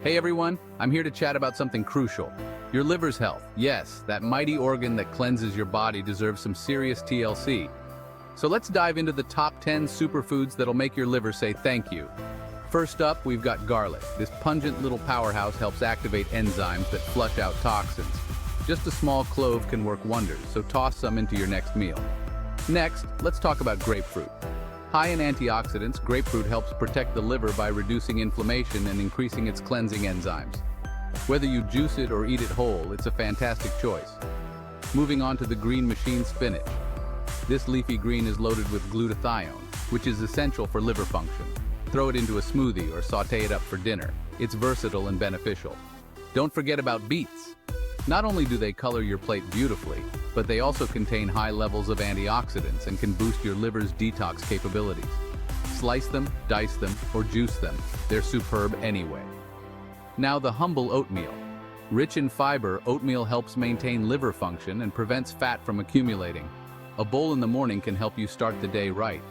Hey everyone, I'm here to chat about something crucial. Your liver's health. Yes, that mighty organ that cleanses your body deserves some serious TLC. So let's dive into the top 10 superfoods that'll make your liver say thank you. First up, we've got garlic. This pungent little powerhouse helps activate enzymes that flush out toxins. Just a small clove can work wonders, so toss some into your next meal. Next, let's talk about grapefruit. High in antioxidants, grapefruit helps protect the liver by reducing inflammation and increasing its cleansing enzymes. Whether you juice it or eat it whole, it's a fantastic choice. Moving on to the green machine spinach. This leafy green is loaded with glutathione, which is essential for liver function. Throw it into a smoothie or saute it up for dinner. It's versatile and beneficial. Don't forget about beets. Not only do they color your plate beautifully, but they also contain high levels of antioxidants and can boost your liver's detox capabilities. Slice them, dice them, or juice them. They're superb anyway. Now the humble oatmeal. Rich in fiber, oatmeal helps maintain liver function and prevents fat from accumulating. A bowl in the morning can help you start the day right.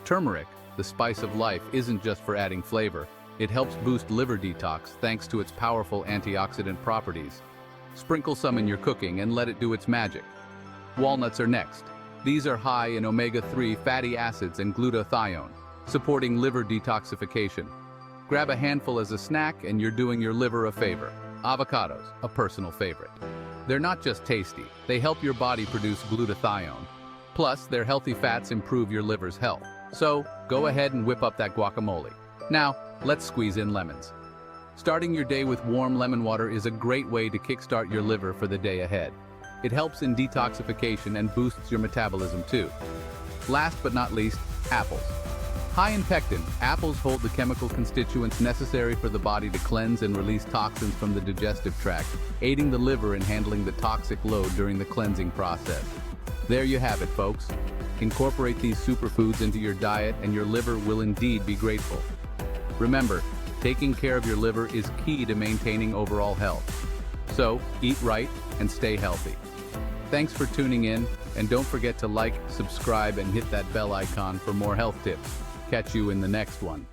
Turmeric, the spice of life, isn't just for adding flavor. It helps boost liver detox thanks to its powerful antioxidant properties. Sprinkle some in your cooking and let it do its magic. Walnuts are next. These are high in omega-3 fatty acids and glutathione, supporting liver detoxification. Grab a handful as a snack and you're doing your liver a favor. Avocados, a personal favorite. They're not just tasty, they help your body produce glutathione. Plus, their healthy fats improve your liver's health. So, go ahead and whip up that guacamole. Now, let's squeeze in lemons. Starting your day with warm lemon water is a great way to kickstart your liver for the day ahead. It helps in detoxification and boosts your metabolism too. Last but not least, apples. High in pectin, apples hold the chemical constituents necessary for the body to cleanse and release toxins from the digestive tract, aiding the liver in handling the toxic load during the cleansing process. There you have it, folks. Incorporate these superfoods into your diet and your liver will indeed be grateful. Remember, taking care of your liver is key to maintaining overall health. So, eat right and stay healthy. Thanks for tuning in, and don't forget to like, subscribe, and hit that bell icon for more health tips. Catch you in the next one.